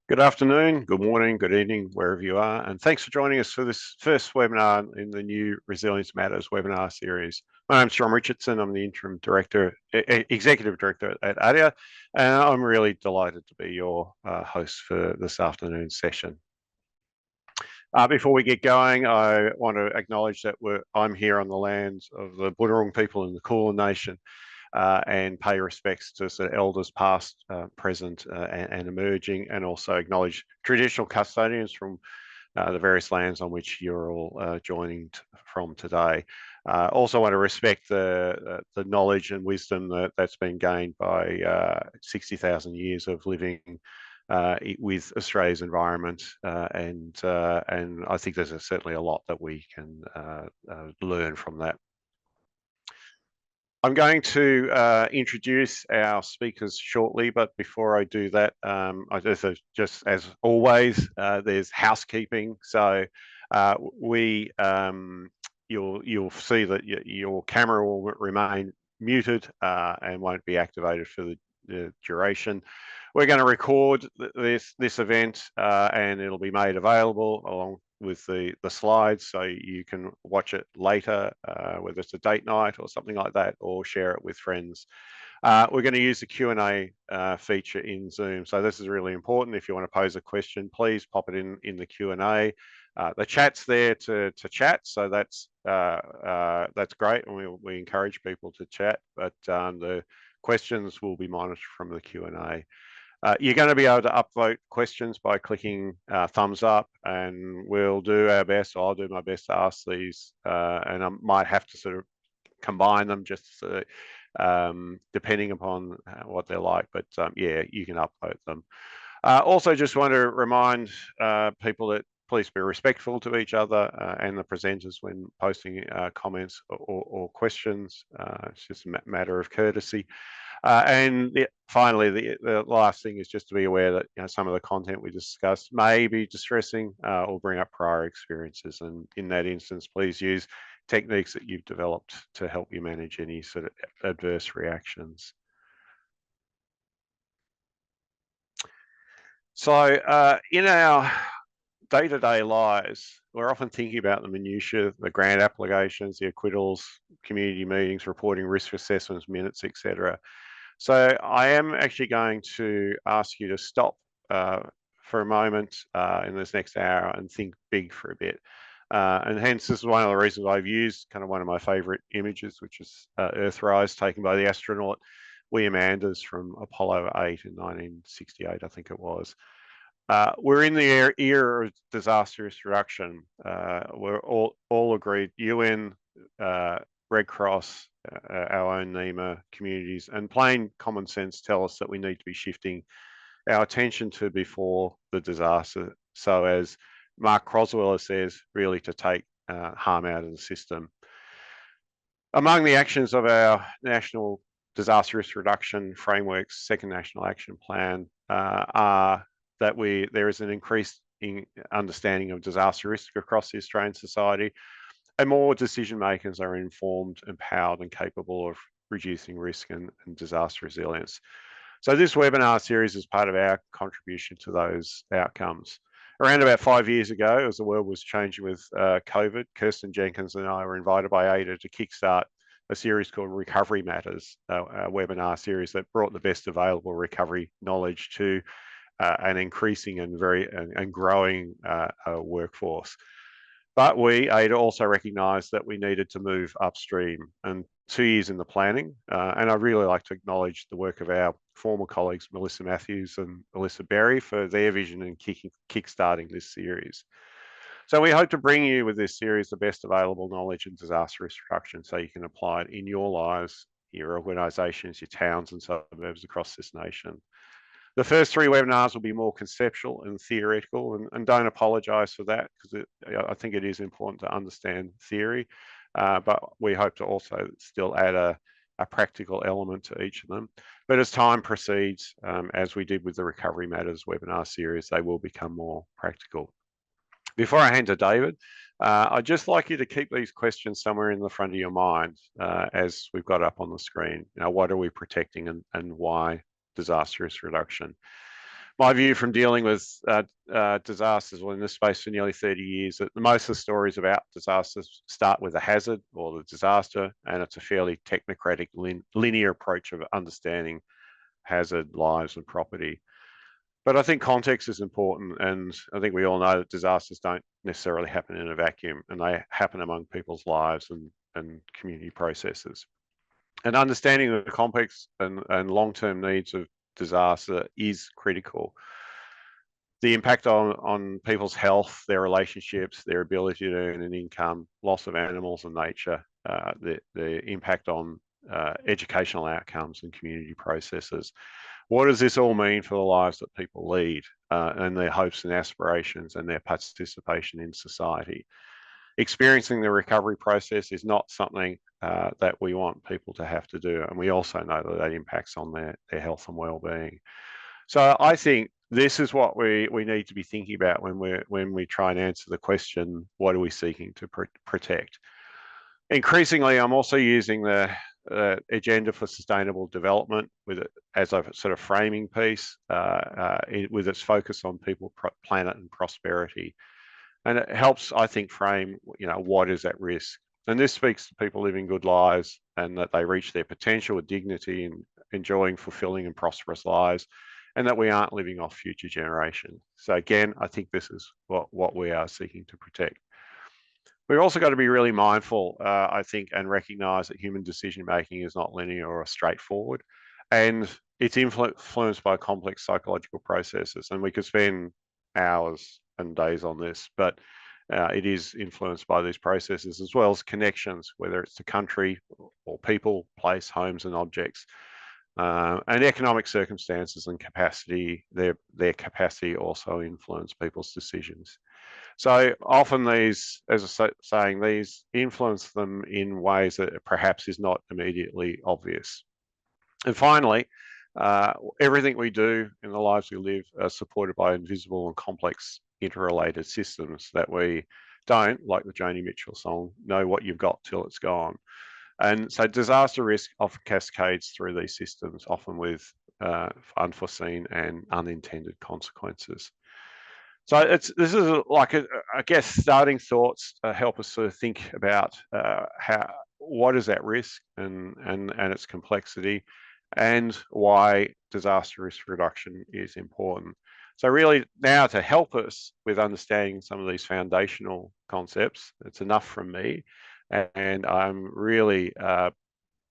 Good afternoon, good morning, good evening, wherever you are, and thanks for joining us for this first webinar in the new Resilience Matters webinar series. My name's John Richardson. I'm the Interim Director, Executive Director at AIDR, and I'm really delighted to be your host for this afternoon's session. Before we get going, I want to acknowledge that I'm here on the lands of the Boonwurrung people in the Kulin Nation, and pay respects to the elders past, present, and emerging, and also acknowledge traditional custodians from the various lands on which you're all joining from today. Also want to respect the knowledge and wisdom that's been gained by 60,000 years of living with Australia's environment, and I think there's certainly a lot that we can learn from that. I'm going to introduce our speakers shortly, but before I do that, just as always, there's housekeeping. So you'll see that your camera will remain muted and won't be activated for the duration. We're going to record this event and it'll be made available along with the slides, so you can watch it later, whether it's a date night or something like that, or share it with friends. We're going to use the Q&A feature in Zoom, so this is really important. If you want to pose a question, please pop it in the Q&A. The chat's there to chat, so that's great, and we encourage people to chat, but the questions will be monitored from the Q&A. You're going to be able to upvote questions by clicking thumbs up, and we'll do our best. I'll do my best to ask these, and I might have to sort of combine them just depending upon what they're like. But yeah, you can upvote them. Also, just want to remind people that please be respectful to each other and the presenters when posting comments or questions. It's just a matter of courtesy. Finally, the last thing is just to be aware that some of the content we discussed may be distressing or bring up prior experiences. And in that instance, please use techniques that you've developed to help you manage any sort of adverse reactions. So in our day-to-day lives, we're often thinking about the minutiae, the grant applications, the acquittals, community meetings, reporting risk assessments, minutes, etc. So I am actually going to ask you to stop for a moment in this next hour and think big for a bit. And hence, this is one of the reasons I've used kind of one of my favorite images, which is Earthrise, taken by the astronaut William Anders from Apollo 8 in 1968, I think it was. We're in the era of disaster risk reduction. We're all agreed, UN, Red Cross, our own NEMA, communities, and plain common sense tell us that we need to be shifting our attention to before the disaster, so as Mark Croswell says, really to take harm out of the system. Among the actions of our National Disaster Risk Reduction Framework's second National Action Plan are that there is an increased understanding of disaster risk across the Australian society, and more decision makers are informed, empowered, and capable of reducing risk and disaster resilience. So this webinar series is part of our contribution to those outcomes. Around about 5 years ago, as the world was changing with COVID, Kirsten Jenkins and I were invited by AIDR to kickstart a series called Recovery Matters, a webinar series that brought the best available recovery knowledge to an increasing and growing workforce. But we, AIDR, also recognised that we needed to move upstream, and 2 years in the planning. And I'd really like to acknowledge the work of our former colleagues, Melissa Matthews and Alyssa Berry, for their vision in kickstarting this series. So we hope to bring you with this series the best available knowledge in disaster risk reduction so you can apply it in your lives, your organisations, your towns and suburbs across this nation. The first 3 webinars will be more conceptual and theoretical, and don't apologise for that, because I think it is important to understand theory, but we hope to also still add a practical element to each of them. But as time proceeds, as we did with the Recovery Matters webinar series, they will become more practical. Before I hand to David, I'd just like you to keep these questions somewhere in the front of your mind as we've got up on the screen. What are we protecting and why disaster risk reduction? my view from dealing with disasters, well, in this space for nearly 30 years, that most of the stories about disasters start with a hazard or the disaster, and it's a fairly technocratic, linear approach of understanding hazard, lives, and property. But I think context is important, and I think we all know that disasters don't necessarily happen in a vacuum, and they happen among people's lives and community processes. And understanding the complex and long-term needs of disaster is critical. The impact on people's health, their relationships, their ability to earn an income, loss of animals and nature, the impact on educational outcomes and community processes. What does this all mean for the lives that people lead and their hopes and aspirations and their participation in society? Experiencing the recovery process is not something that we want people to have to do. And we also know that that impacts on their health and well-being. So I think this is what we need to be thinking about when we try and answer the question, what are we seeking to protect? Increasingly, I'm also using the agenda for sustainable development with it as a sort of framing piece with its focus on people, planet and prosperity. And it helps, I think, frame, what is at risk. And this speaks to people living good lives and that they reach their potential with dignity and enjoying fulfilling and prosperous lives, and that we aren't living off future generations. So again, I think this is what we are seeking to protect. We've also got to be really mindful, I think, and recognise that human decision-making is not linear or straightforward. And it's influenced by complex psychological processes. And we could spend hours and days on this, but it is influenced by these processes as well as connections, whether it's to country or people, place, homes and objects. And economic circumstances and capacity, their capacity also influence people's decisions. So often these, as I was saying, these influence them in ways that perhaps is not immediately obvious. And finally, everything we do in the lives we live are supported by invisible and complex interrelated systems that we don't, like the Joni Mitchell song, know what you've got till it's gone. And so disaster risk often cascades through these systems, often with unforeseen and unintended consequences. So this is like, I guess, starting thoughts help us sort of think about what is at risk and its complexity, and why disaster risk reduction is important. So really now, to help us with understanding some of these foundational concepts, it's enough from me, and I'm really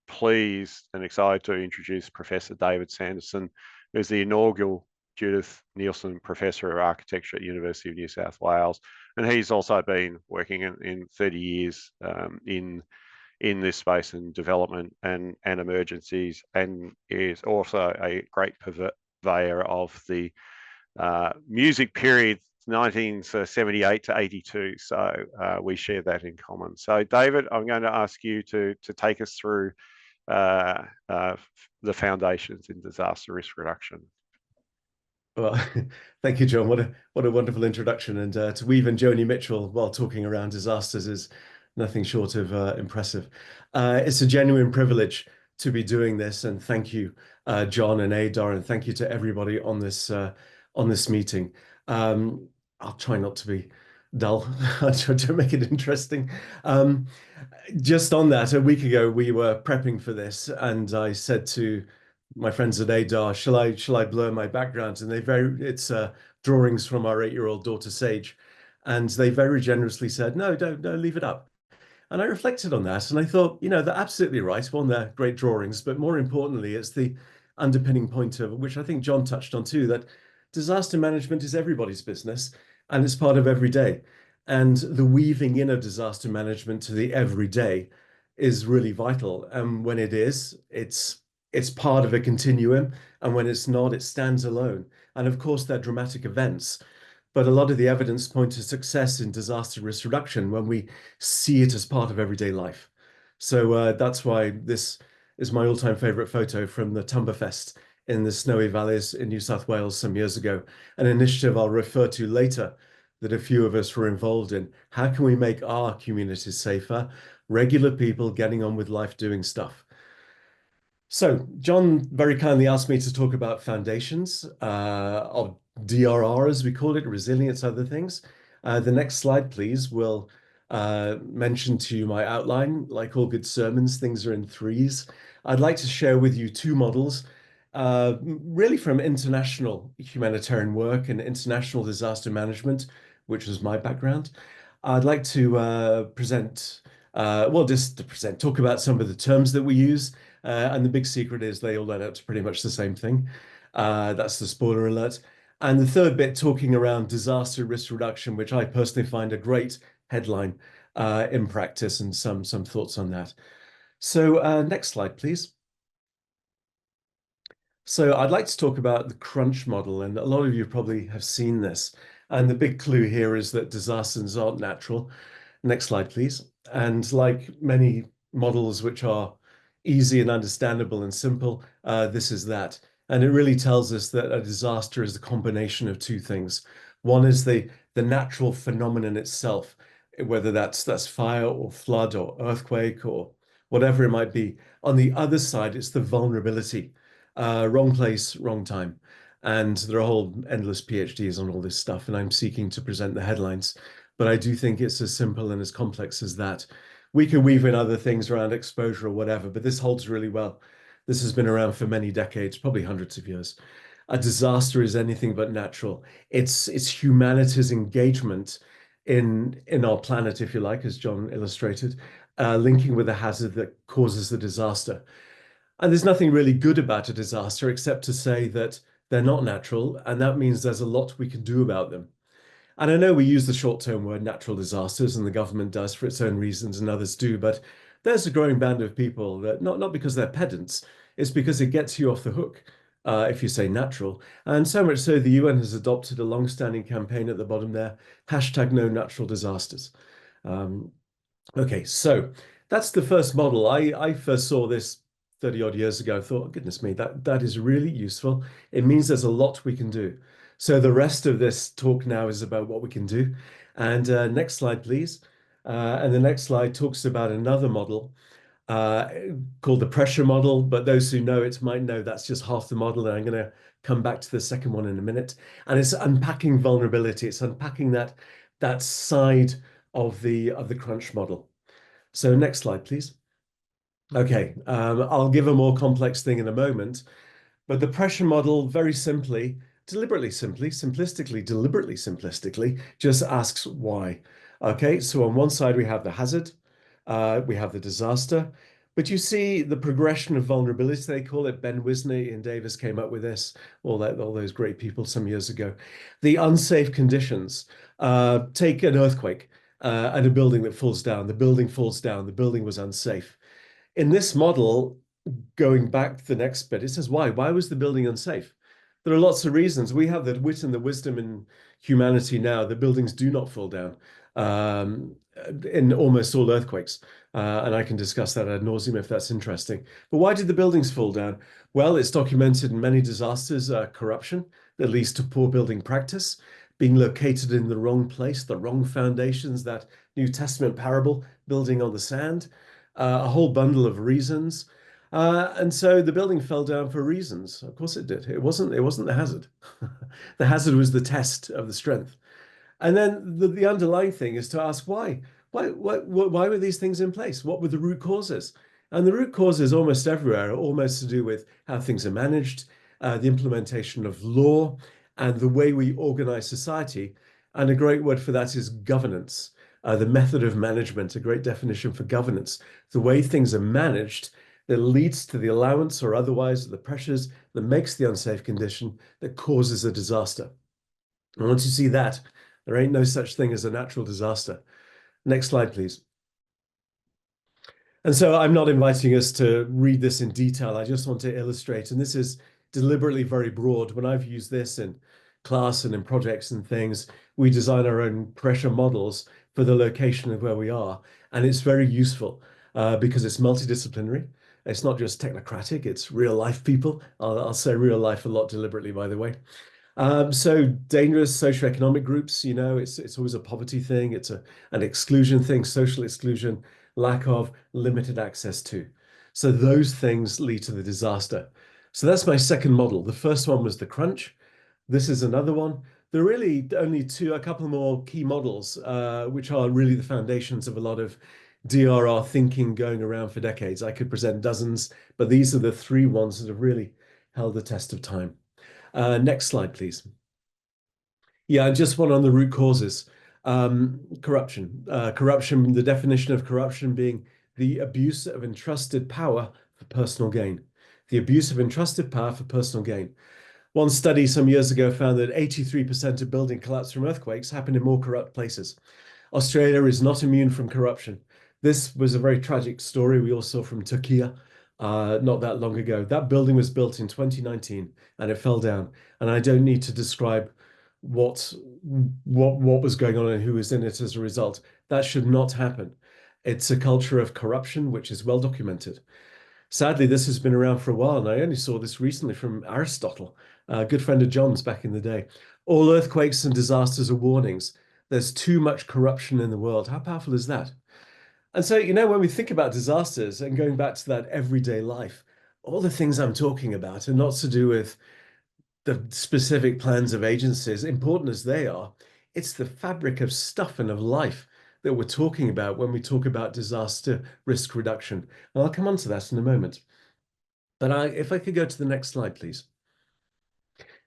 pleased and excited to introduce Professor David Sanderson, who's the inaugural Judith Neilson Professor of Architecture at University of New South Wales. And he's also been working in 30 years in this space in development and emergencies, and is also a great purveyor of the music period 1978 to 82. So we share that in common. So David, I'm going to ask you to take us through the foundations in disaster risk reduction. Well, thank you, John. What a wonderful introduction. And to weave in Joni Mitchell while talking around disasters is nothing short of impressive. It's a genuine privilege to be doing this, and thank you, John and AIDR, and thank you to everybody on this meeting. I'll try not to be dull. I'll try to make it interesting. Just on that, a week ago we were prepping for this, and I said to my friends at AIDR, shall I blur my background? And it's drawings from our 8-year-old daughter Sage, and they very generously said, no, don't leave it up. And I reflected on that, and I thought, they're absolutely right. One, they're great drawings, but more importantly, it's the underpinning point of which I think John touched on too, that disaster management is everybody's business, and it's part of every day. And the weaving in of disaster management to the everyday is really vital. And when it is, it's part of a continuum. And when it's not, it stands alone. And of course, they're dramatic events. But a lot of the evidence points to success in disaster risk reduction when we see it as part of everyday life. So that's why this is my all-time favorite photo from the Tumberfest in the Snowy Valleys in New South Wales some years ago, an initiative I'll refer to later that a few of us were involved in. How can we make our communities safer? Regular people getting on with life doing stuff. So John very kindly asked me to talk about foundations of DRR, as we call it, resilience, other things. The next slide, please, will mention to you my outline. Like all good sermons, things are in threes. I'd like to share with you two models, really from international humanitarian work and international disaster management, which was my background. I'd like to present, well, just to present, talk about some of the terms that we use. And the big secret is they all add up to pretty much the same thing. That's the spoiler alert. And the third bit, talking around disaster risk reduction, which I personally find a great headline in practice, and some thoughts on that. So next slide, please. So I'd like to talk about the crunch model, and a lot of you probably have seen this. And the big clue here is that disasters aren't natural. Next slide, please. And like many models which are easy and understandable and simple, this is that. And it really tells us that a disaster is a combination of two things. One is the natural phenomenon itself, whether that's fire or flood or earthquake or whatever it might be. On the other side, it's the vulnerability. Wrong place, wrong time. And there are whole endless PhDs on all this stuff, and I'm seeking to present the headlines. But I do think it's as simple and as complex as that. We can weave in other things around exposure or whatever, but this holds really well. This has been around for many decades, probably hundreds of years. A disaster is anything but natural. It's humanity's engagement in our planet, if you like, as John illustrated, linking with a hazard that causes the disaster. And there's nothing really good about a disaster except to say that they're not natural, and that means there's a lot we can do about them. And I know we use the short-term word natural disasters, and the government does for its own reasons, and others do, but there's a growing band of people that not because they're pedants, it's because it gets you off the hook if you say natural. And so much so the UN has adopted a long-standing campaign at the bottom there, hashtag no natural disasters. Um, Okay, so that's the first model. I first saw this 30 odd years ago. I thought, goodness me, that is really useful. It means there's a lot we can do. So the rest of this talk now is about what we can do. And next slide, please. And the next slide talks about another model uh, called the pressure model. But those who know it might know that's just half the model. And I'm going to come back to the second one in a minute. And it's unpacking vulnerability. It's unpacking that side of the crunch model. So next slide, please. Okay, I'll give a more complex thing in a moment, but the pressure model very simply, deliberately simply, simplistically, deliberately simplistically, just asks why. Okay, so on one side we have the hazard, we have the disaster, but you see the progression of vulnerability, they call it. Ben Wisney and Davis came up with this, all those great people some years ago. The unsafe conditions. Take an earthquake and a building that falls down. The building falls down. The building was unsafe. In this model, going back to the next bit, it says why? Why was the building unsafe? There are lots of reasons. We have the wit and the wisdom in humanity now. The buildings do not fall down um, in almost all earthquakes. And I can discuss that ad nauseum if that's interesting. But why did the buildings fall down? Well, it's documented in many disasters, corruption that leads to poor building practice, being located in the wrong place, the wrong foundations, that New Testament parable, building on the sand, a whole bundle of reasons. And so the building fell down for reasons. Of course it did. It wasn't the hazard. The hazard was the test of the strength. And then the underlying thing is to ask why. Why were these things in place? What were the root causes? And the root causes almost everywhere are almost to do with how things are managed, the implementation of law, and the way we organize society. And a great word for that is governance. The method of management, a great definition for governance, the way things are managed that leads to the allowance or otherwise the pressures that makes the unsafe condition that causes a disaster. And once you see that, there ain't no such thing as a natural disaster. Next slide, please. And so I'm not inviting us to read this in detail. I just want to illustrate, and this is deliberately very broad. When I've used this in class and in projects and things, we design our own pressure models for the location of where we are. And it's very useful because it's multidisciplinary. It's not just technocratic, it's real life people. I'll say real life a lot deliberately, by the way. So dangerous socioeconomic groups, it's always a poverty thing. It's an exclusion thing, social exclusion, lack of limited access to. So those things lead to the disaster. So that's my second model. The first one was the crunch. This is another one. There are really only a couple more key models, which are really the foundations of a lot of DRR thinking going around for decades. I could present dozens, but these are the three ones that have really held the test of time. Next slide, please. Yeah, just one on the root causes. Corruption. Corruption, the definition of corruption being the abuse of entrusted power for personal gain. The abuse of entrusted power for personal gain. One study some years ago found that 83% of building collapse from earthquakes happen in more corrupt places. Australia is not immune from corruption. This was a very tragic story we all saw from Turkey not that long ago. That building was built in 2019 and it fell down. And I don't need to describe what was going on and who was in it as a result. That should not happen. It's a culture of corruption, which is well documented. Sadly, this has been around for a while, and I only saw this recently from Aristotle, a good friend of John's back in the day. All earthquakes and disasters are warnings. There's too much corruption in the world. How powerful is that? And so, when we think about disasters and going back to that everyday life, all the things I'm talking about are not to do with the specific plans of agencies, important as they are. It's the fabric of stuff and of life that we're talking about when we talk about disaster risk reduction. And I'll come on to that in a moment. But if I could go to the next slide, please.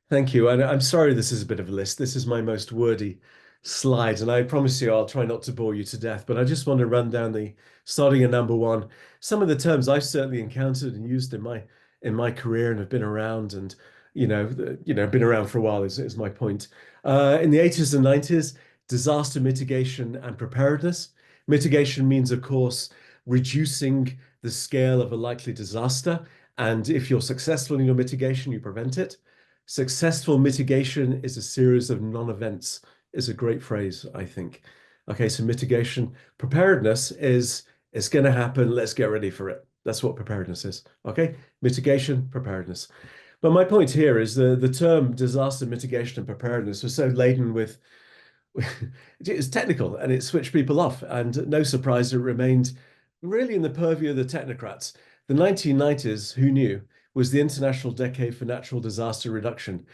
Thank you. And I'm sorry this is a bit of a list. This is my most wordy slide, and I promise you I'll try not to bore you to death, but I just want to run down starting at number one, some of the terms I've certainly encountered and used in my career and have been around and been around for a while is my point. In the 80s and 90s, disaster mitigation and preparedness. Mitigation means, of course, reducing the scale of a likely disaster. And if you're successful in your mitigation, you prevent it. Successful mitigation is a series of non-events, is a great phrase, I think. Okay, so mitigation. Preparedness is it's going to happen. Let's get ready for it. That's what preparedness is. Okay, mitigation, preparedness. But my point here is the term disaster mitigation and preparedness was so laden with it's technical and it switched people off. And no surprise, it remained really in the purview of the technocrats. The 1990s, who knew, was the International Decade for Natural Disaster Reduction.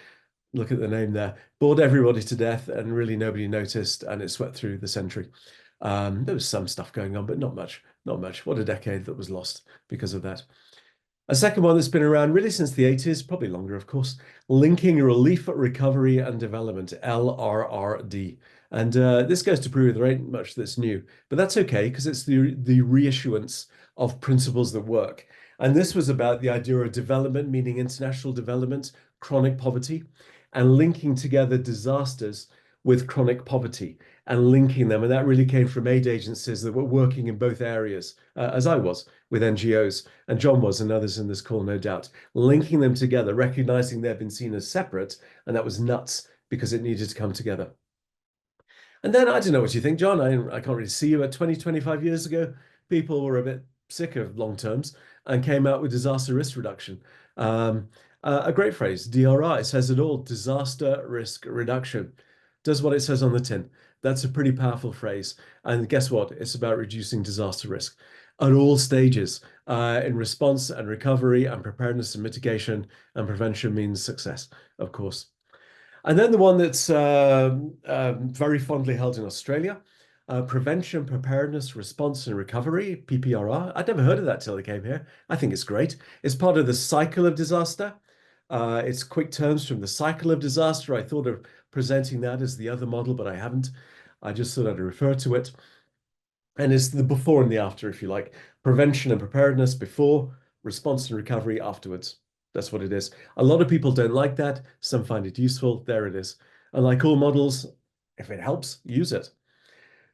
Look at the name there. Bored everybody to death and really nobody noticed, and it swept through the century. There was some stuff going on, but not much, not much. What a decade that was lost because of that. A second one that's been around really since the 80s, probably longer, of course, linking relief, recovery and development, LRRD. And this goes to prove there ain't much that's new, but that's okay because it's the reissuance of principles that work. And this was about the idea of development, meaning international development, chronic poverty, and linking together disasters with chronic poverty and linking them. And that really came from aid agencies that were working in both areas, as I was with NGOs, and John was, and others in this call, no doubt, linking them together, recognizing they've been seen as separate. And that was nuts because it needed to come together. And then I don't know what you think, John. I can't really see you. At 20, 25 years ago, people were a bit sick of long terms and came out with disaster risk reduction. A great phrase, DRI, says it all, disaster risk reduction. Does what it says on the tin. That's a pretty powerful phrase. And guess what? It's about reducing disaster risk at all stages. In response and recovery and preparedness and mitigation, and prevention means success, of course. And then the one that's very fondly held in Australia, prevention, preparedness, response and recovery, PPRR. I'd never heard of that till I came here. I think it's great. It's part of the cycle of disaster. It's quick terms from the cycle of disaster. I thought of presenting that as the other model, but I haven't. I just thought I'd refer to it. And it's the before and the after, if you like. Prevention and preparedness before, response and recovery afterwards. That's what it is. A lot of people don't like that. Some find it useful. There it is. And like all models, if it helps, use it.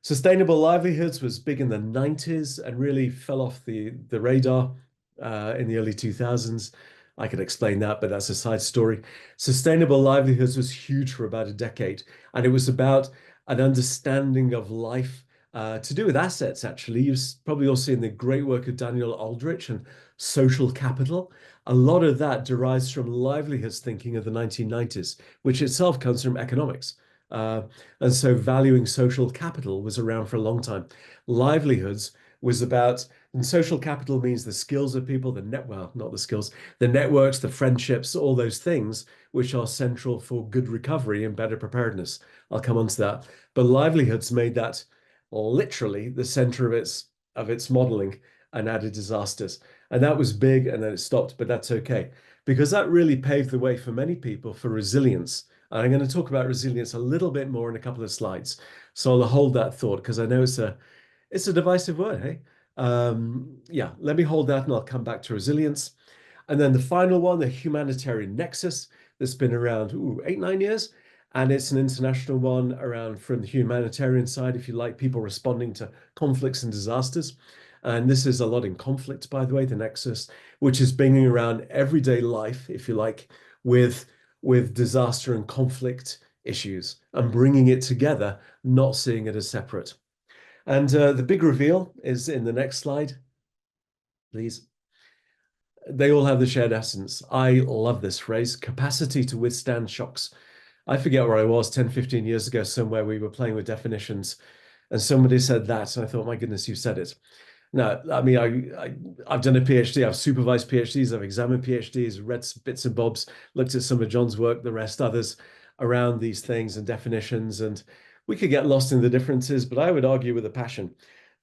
Sustainable livelihoods was big in the 90s and really fell off the radar in the early 2000s. I could explain that, but that's a side story. Sustainable livelihoods was huge for about a decade, and it was about an understanding of life to do with assets, actually. You've probably all seen the great work of Daniel Aldrich and social capital. A lot of that derives from livelihoods thinking of the 1990s, which itself comes from economics. And so valuing social capital was around for a long time. Livelihoods was about And social capital means the skills of people, well, not the skills, the networks, the friendships, all those things which are central for good recovery and better preparedness. I'll come on to that. But livelihoods made that literally the center of its modeling and added disasters. And that was big and then it stopped, but that's okay. Because that really paved the way for many people for resilience. And I'm going to talk about resilience a little bit more in a couple of slides. So I'll hold that thought because I know it's a divisive word, hey? Yeah, let me hold that and I'll come back to resilience. And then the final one, the humanitarian nexus, that's been around 8, 9 years. And it's an international one around from the humanitarian side, if you like, people responding to conflicts and disasters. And this is a lot in conflict, by the way, the nexus, which is bringing around everyday life, if you like, with disaster and conflict issues and bringing it together, not seeing it as separate. And the big reveal is in the next slide, please. They all have the shared essence. I love this phrase, capacity to withstand shocks. I forget where I was 10, 15 years ago, somewhere we were playing with definitions, and somebody said that, and I thought, my goodness, you said it. No, I mean, I've done a PhD, I've supervised PhDs, I've examined PhDs, read bits and bobs, looked at some of John's work, the rest others around these things and definitions, and we could get lost in the differences, but I would argue with a passion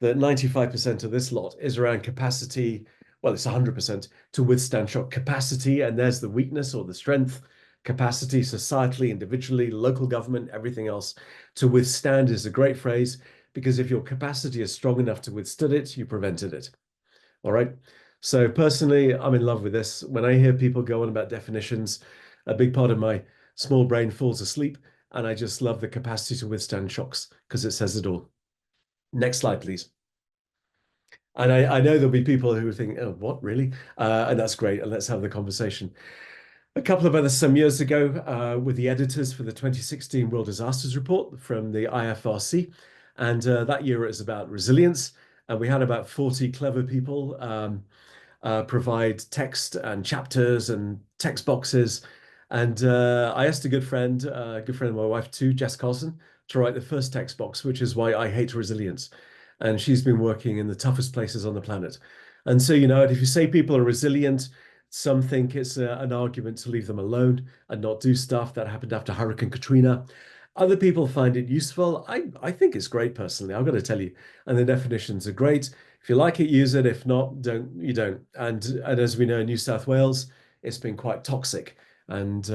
that 95% of this lot is around capacity. Well, it's 100% to withstand shock capacity, and there's the weakness or the strength. Capacity, societally, individually, local government, everything else. To withstand is a great phrase because if your capacity is strong enough to withstand it, you prevented it. All right. So personally, I'm in love with this. When I hear people go on about definitions, a big part of my small brain falls asleep, and I just love the capacity to withstand shocks because it says it all. Next slide, please. And I know there'll be people who think, oh, what, really? And that's great. And let's have the conversation. A couple of others some years ago with the editors for the 2016 World Disasters Report from the IFRC. And that year it was about resilience. And we had about 40 clever people provide text and chapters and text boxes. And I asked a good friend of my wife too, Jess Carlson, to write the first text box, which is why I hate resilience. And she's been working in the toughest places on the planet. And so, if you say people are resilient, some think it's an argument to leave them alone and not do stuff. That happened after Hurricane Katrina. Other people find it useful. I think it's great personally, I've got to tell you. And the definitions are great. If you like it, use it. If not, you don't. And as we know in New South Wales, it's been quite toxic. And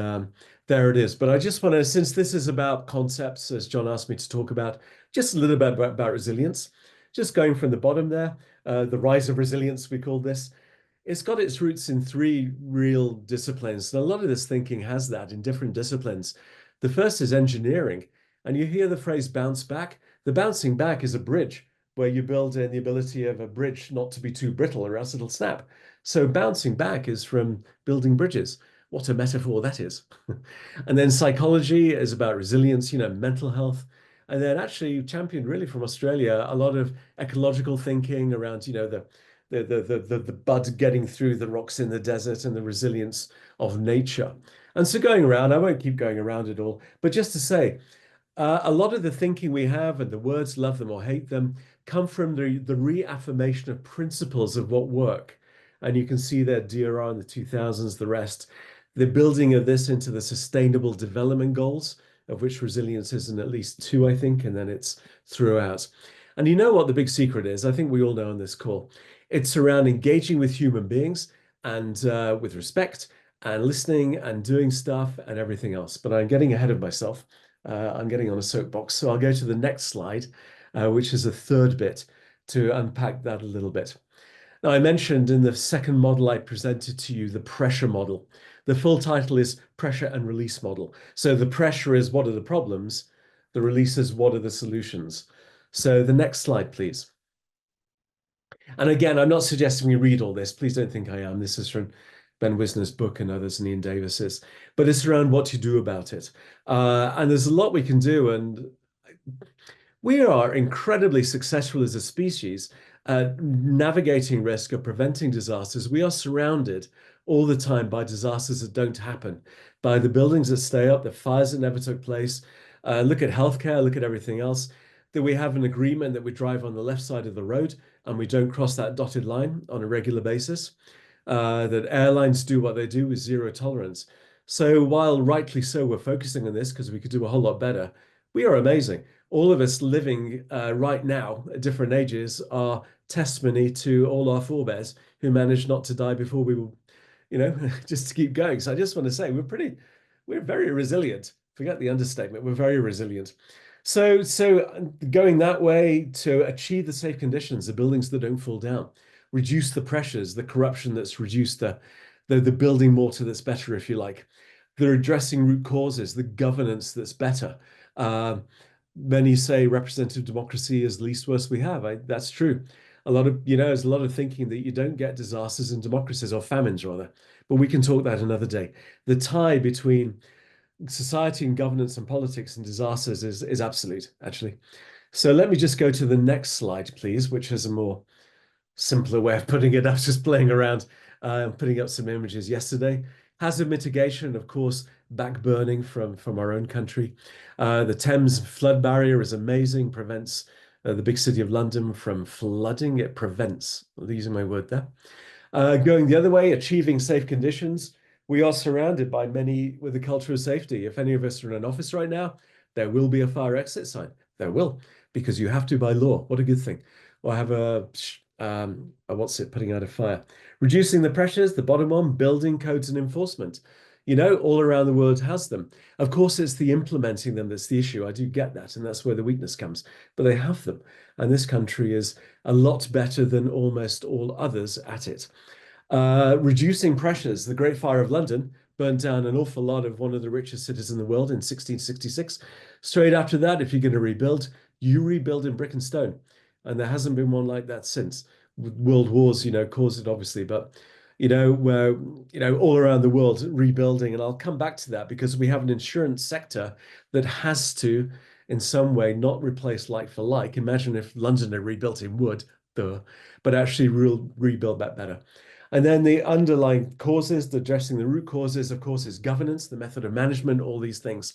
there it is. But I just want to, since this is about concepts, as John asked me to talk about, just a little bit about resilience. Just going from the bottom there, the rise of resilience, we call this. It's got its roots in three real disciplines. And a lot of this thinking has that in different disciplines. The first is engineering. And you hear the phrase bounce back. The bouncing back is a bridge where you build in the ability of a bridge not to be too brittle or else it'll snap. So bouncing back is from building bridges. What a metaphor that is. And then psychology is about resilience, mental health. And then actually championed really from Australia, a lot of ecological thinking around, the bud getting through the rocks in the desert and the resilience of nature. And so going around, I won't keep going around it all, but just to say, a lot of the thinking we have and the words love them or hate them come from the reaffirmation of principles of what work. And you can see there DRR in the 2000s, the rest, the building of this into the sustainable development goals, of which resilience is in at least 2, I think, and then it's throughout. And you know what the big secret is? I think we all know on this call. It's around engaging with human beings and with respect and listening and doing stuff and everything else. But I'm getting ahead of myself. I'm getting on a soapbox. So I'll go to the next slide, which is a third bit to unpack that a little bit. Now, I mentioned in the second model I presented to you, the pressure model. The full title is Pressure and Release Model. So the pressure is what are the problems? The release is what are the solutions? So the next slide, please. And again, I'm not suggesting we read all this. Please don't think I am. This is from Ben Wisner's book and others, and Ian Davis's. But it's around what you do about it. And there's a lot we can do. And we are incredibly successful as a species at navigating risk or preventing disasters. We are surrounded all the time by disasters that don't happen, by the buildings that stay up, the fires that never took place. Look at healthcare, look at everything else. That we have an agreement that we drive on the left side of the road and we don't cross that dotted line on a regular basis, that airlines do what they do with zero tolerance. So while rightly so, we're focusing on this because we could do a whole lot better, we are amazing. All of us living right now at different ages are testimony to all our forebears who managed not to die before we were, just to keep going. So I just want to say we're very resilient. Forget the understatement. We're very resilient. So going that way to achieve the safe conditions, the buildings that don't fall down, reduce the pressures, the corruption that's reduced the building mortar that's better, if you like. They're addressing root causes, the governance that's better. Many say representative democracy is the least worst we have. That's true. There's a lot of thinking that you don't get disasters in democracies, or famines rather, but we can talk that another day. The tie between society and governance and politics and disasters is absolute, actually. So let me just go to the next slide, please, which has a more simpler way of putting it. I was just playing around, putting up some images yesterday. Hazard mitigation, of course, back burning from our own country. The Thames flood barrier is amazing, prevents the big city of London from flooding. It prevents, using my word there. Going the other way, achieving safe conditions. We are surrounded by many with a culture of safety. If any of us are in an office right now, there will be a fire exit sign. There will, because you have to by law. What a good thing. Or have putting out a fire. Reducing the pressures, the bottom one, building codes and enforcement. All around the world has them. Of course, it's the implementing them that's the issue. I do get that, and that's where the weakness comes. But they have them, and this country is a lot better than almost all others at it. Reducing pressures. The Great Fire of London burnt down an awful lot of one of the richest cities in the world in 1666. Straight after that, if you're going to rebuild, you rebuild in brick and stone. And there hasn't been one like that since. World wars, caused it obviously, but where all around the world rebuilding, and I'll come back to that because we have an insurance sector that has to, in some way, not replace like for like. Imagine if London had rebuilt in wood, but actually rebuild that better. And then the underlying causes, addressing the root causes, of course, is governance, the method of management, all these things.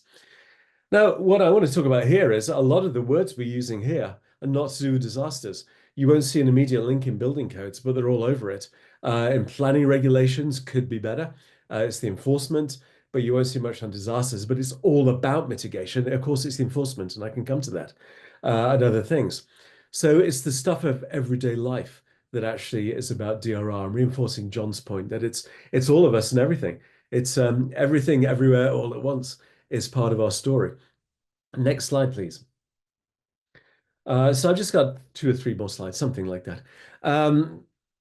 Now, what I want to talk about here is a lot of the words we're using here are not to do with disasters. You won't see an immediate link in building codes, but they're all over it. In planning regulations could be better. It's the enforcement, but you won't see much on disasters. But it's all about mitigation. Of course, it's the enforcement, and I can come to that and other things. So it's the stuff of everyday life that actually is about DRR. I'm reinforcing John's point that it's all of us and everything. It's everything, everywhere, all at once is part of our story. Next slide, please. So I've just got 2 or 3 more slides, something like that.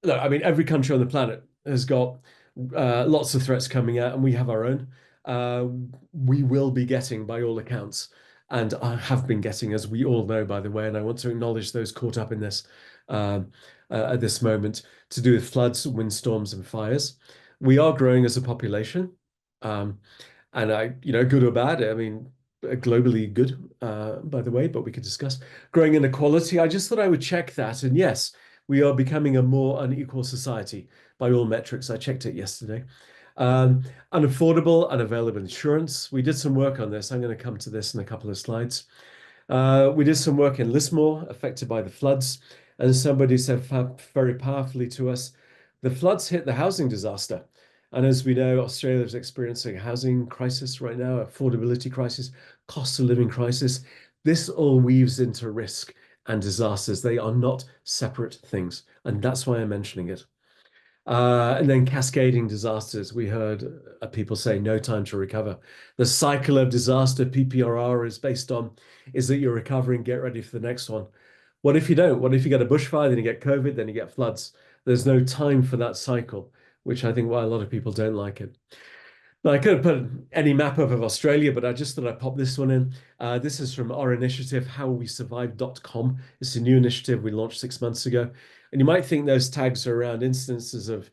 Look, I mean, every country on the planet has got lots of threats coming out, and we have our own. We will be getting, by all accounts, and I have been getting, as we all know, by the way, and I want to acknowledge those caught up in this at this moment, to do with floods, windstorms, and fires. We are growing as a population, and good or bad. I mean, globally good, by the way, but we could discuss growing inequality. I just thought I would check that. And yes, we are becoming a more unequal society by all metrics. I checked it yesterday. Unaffordable, unavailable insurance. We did some work on this. I'm going to come to this in a couple of slides. We did some work in Lismore, affected by the floods. And somebody said very powerfully to us, the floods hit the housing disaster. And as we know, Australia is experiencing a housing crisis right now, affordability crisis, cost of living crisis. This all weaves into risk and disasters. They are not separate things. And that's why I'm mentioning it. And then cascading disasters. We heard people say no time to recover. The cycle of disaster, PPRR, is based on is that you're recovering, get ready for the next one. What if you don't? What if you get a bushfire, then you get COVID, then you get floods? There's no time for that cycle, which I think why a lot of people don't like it. Now, I could have put any map up of Australia, but I just thought I'd pop this one in. This is from our initiative, howwesurvive.com. It's a new initiative we launched 6 months ago. And you might think those tags are around instances of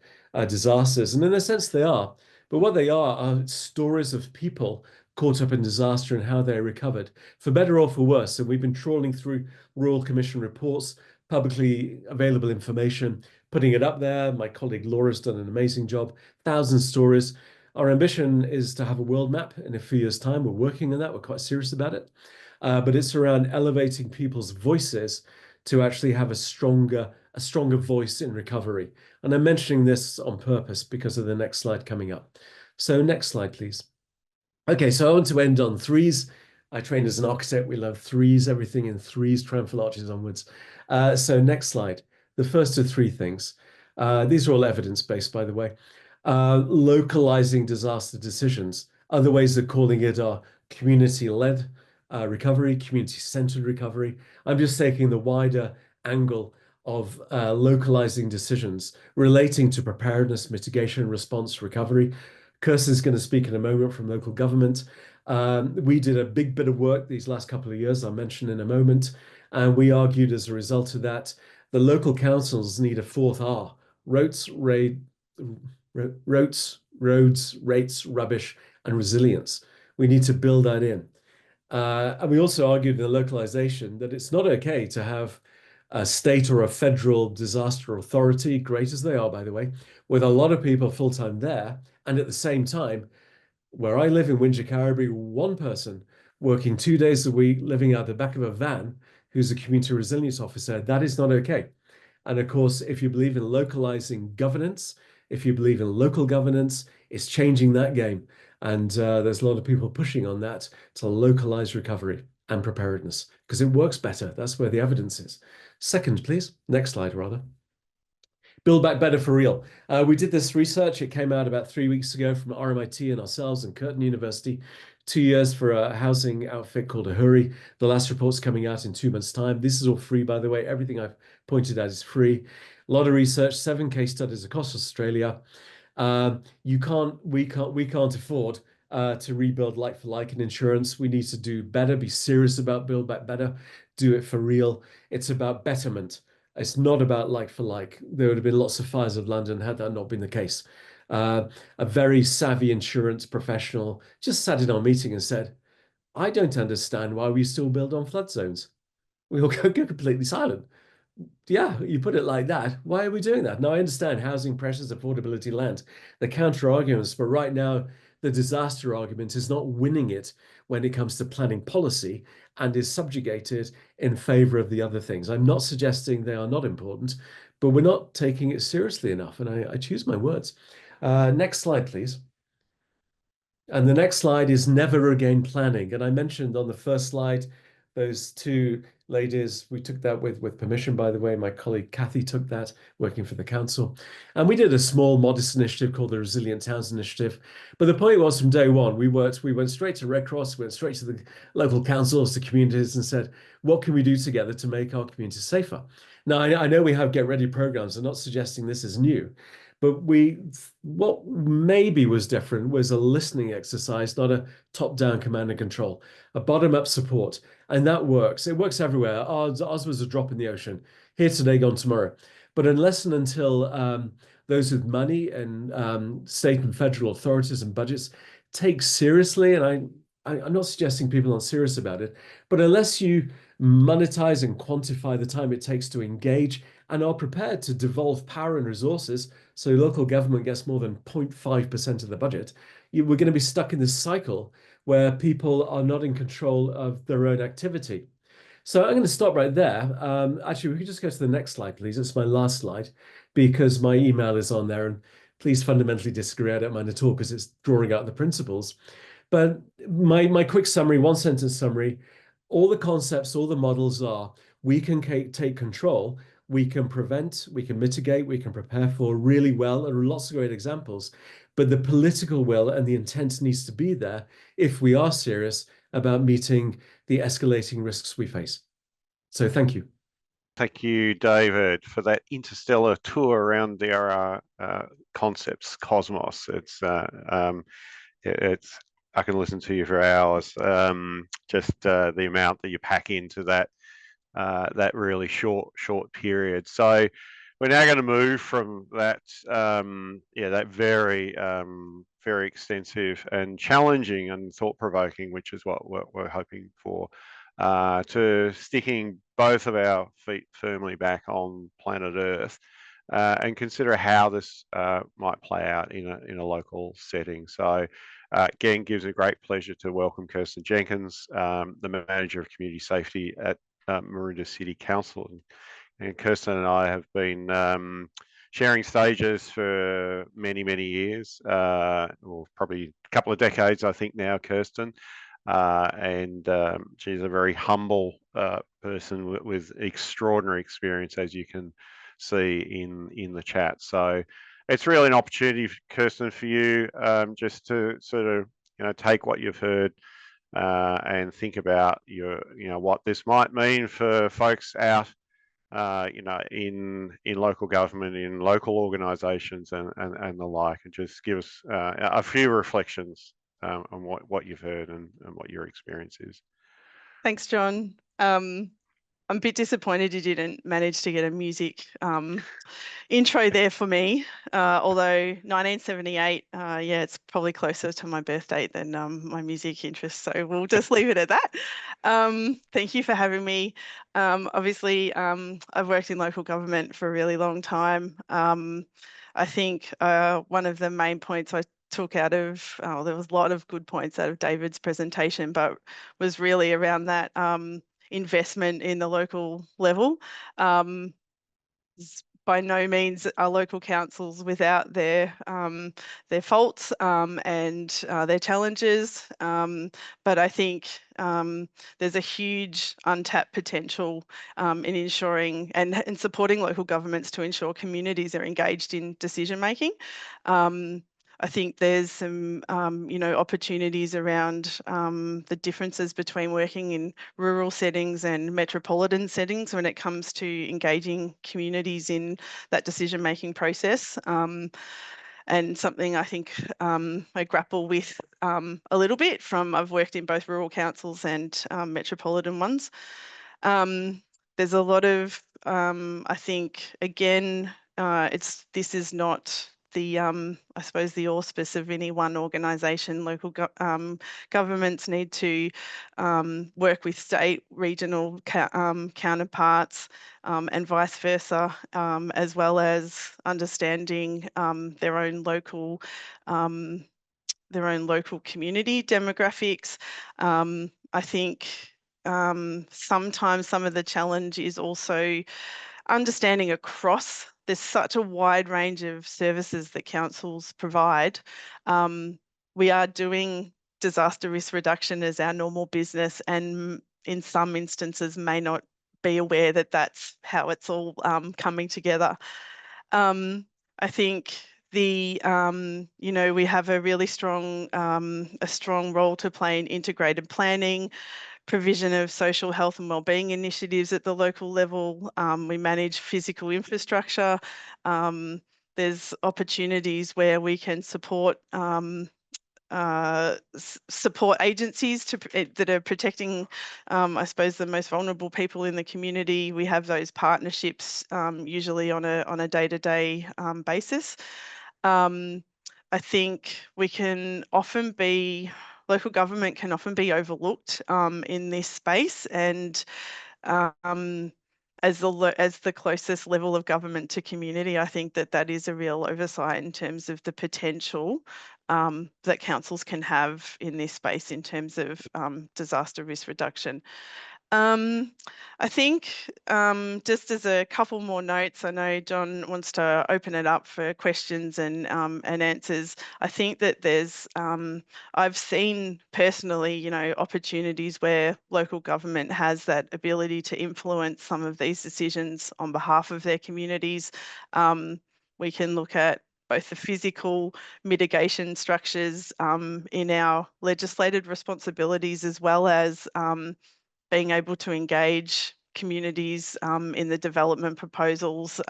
disasters, and in a sense they are. But what they are stories of people caught up in disaster and how they recovered, for better or for worse. And we've been trawling through Royal Commission reports, publicly available information, putting it up there. My colleague Laura's done an amazing job. 1,000 stories. Our ambition is to have a world map in a few years' time. We're working on that. We're quite serious about it. But it's around elevating people's voices to actually have a stronger a stronger voice in recovery. And I'm mentioning this on purpose because of the next slide coming up. So next slide, please. Okay, so I want to end on threes. I trained as an architect. We love threes, everything in threes, triumphal arches onwards. So next slide. The first of three things. These are all evidence-based, by the way. Localizing disaster decisions. Other ways of calling it are community-led recovery, community-centered recovery. I'm just taking the wider angle of localizing decisions relating to preparedness, mitigation, response, recovery. Kirsten's going to speak in a moment from local government. We did a big bit of work these last couple of years, I'll mention in a moment, and we argued as a result of that, the local councils need a fourth R, roads, rates, rubbish, and resilience. We need to build that in. And we also argued in the localization that it's not okay to have a state or a federal disaster authority, great as they are, by the way, with a lot of people full-time there, and at the same time, where I live in Windsor Carriby, one person working 2 days a week, living out the back of a van, who's a community resilience officer, that is not okay. And of course, if you believe in localizing governance, if you believe in local governance, it's changing that game. And there's a lot of people pushing on that to localize recovery and preparedness because it works better. That's where the evidence is. Second, please. Next slide, rather. Build Back Better for real. We did this research. It came out about 3 weeks ago from RMIT and ourselves and Curtin University. 2 years for a housing outfit called Ahuri. The last report's coming out in 2 months' time. This is all free, by the way. Everything I've pointed out is free. A lot of research, 7 case studies across Australia. We can't afford to rebuild like for like in insurance. We need to do better, be serious about Build Back Better, do it for real. It's about betterment. It's not about like for like. There would have been lots of fires of London had that not been the case. A very savvy insurance professional just sat in our meeting and said, I don't understand why we still build on flood zones. We all go completely silent. Yeah, you put it like that. Why are we doing that? Now, I understand housing pressures, affordability, land, the counter arguments, but right now, the disaster argument is not winning it when it comes to planning policy and is subjugated in favor of the other things. I'm not suggesting they are not important, but we're not taking it seriously enough. And I choose my words. Next slide, please. And the next slide is never again planning. And I mentioned on the first slide, those two ladies, we took that with permission, by the way. My colleague Kathy took that, working for the council. And we did a small, modest initiative called the Resilient Towns Initiative. But the point was from day one, we went straight to Red Cross, went straight to the local councils, to communities, and said, what can we do together to make our communities safer? Now, I know we have Get Ready programs. I'm not suggesting this is new. But what maybe was different was a listening exercise, not a top-down command and control, a bottom-up support. And that works. It works everywhere. Ours was a drop in the ocean. Here today, gone tomorrow. But unless and until those with money and state and federal authorities and budgets take seriously, and I'm not suggesting people aren't serious about it, but unless you monetize and quantify the time it takes to engage and are prepared to devolve power and resources so local government gets more than 0.5% of the budget, we're going to be stuck in this cycle where people are not in control of their own activity. So I'm going to stop right there. Actually, we could just go to the next slide, please. It's my last slide because my email is on there. And please fundamentally disagree. I don't mind at all because it's drawing out the principles. But my quick summary, one sentence summary, all the concepts, all the models are, we can take control, we can prevent, we can mitigate, we can prepare for really well, and lots of great examples. But the political will and the intent needs to be there if we are serious about meeting the escalating risks we face. So thank you. Thank you, David, for that interstellar tour around their concepts, cosmos. It's I can listen to you for hours. Just the amount that you pack into that really short period. So we're now going to move from that that very extensive and challenging and thought-provoking, which is what we're hoping for, to sticking both of our feet firmly back on planet Earth and consider how this might play out in a local setting. So again, gives a great pleasure to welcome Kirsten Jenkins, the Manager of Community Safety at Maroondah City Council. and Kirsten and I have been sharing stages for many, many years, or probably a couple of decades, I think now, Kirsten. And she's a very humble person with extraordinary experience, as you can see in the chat. So it's really an opportunity, Kirsten, for you just to sort of take what you've heard and think about what this might mean for folks out in local government, in local organisations, and the like, and just give us a few reflections on what you've heard and what your experience is. Thanks, John. I'm a bit disappointed you didn't manage to get a music intro there for me, although 1978, yeah, it's probably closer to my birth date than my music interest, so we'll just leave it at that. Thank you for having me. Obviously, I've worked in local government for a really long time. I think one of the main points I took out of, there was a lot of good points out of David's presentation, but was really around that investment in the local level. By no means are local councils without their faults and their challenges, but I think there's a huge untapped potential in ensuring and supporting local governments to ensure communities are engaged in decision making. I think there's some, opportunities around the differences between working in rural settings and metropolitan settings when it comes to engaging communities in that decision-making process. And something I think I grapple with a little bit I've worked in both rural councils and metropolitan ones. There's a lot of, I think, again, this is not the, I suppose, the auspice of any one organisation. Local governments need to work with state, regional counterparts and vice versa, as well as understanding their own local community demographics. I think sometimes some of the challenge is also understanding across. There's such a wide range of services that councils provide. We are doing disaster risk reduction as our normal business, and in some instances may not be aware that that's how it's all coming together. I think we have a really strong role to play in integrated planning, provision of social health and wellbeing initiatives at the local level. We manage physical infrastructure. There's opportunities where we can support agencies that are protecting, I suppose, the most vulnerable people in the community. We have those partnerships usually on a day-to-day basis. I think local government can often be overlooked in this space, and as the closest level of government to community, I think that is a real oversight in terms of the potential that councils can have in this space in terms of disaster risk reduction. I think just as a couple more notes, I know John wants to open it up for questions and answers. I think that there's, I've seen personally, opportunities where local government has that ability to influence some of these decisions on behalf of their communities. We can look at both the physical mitigation structures in our legislated responsibilities, as well as being able to engage communities in the development proposals,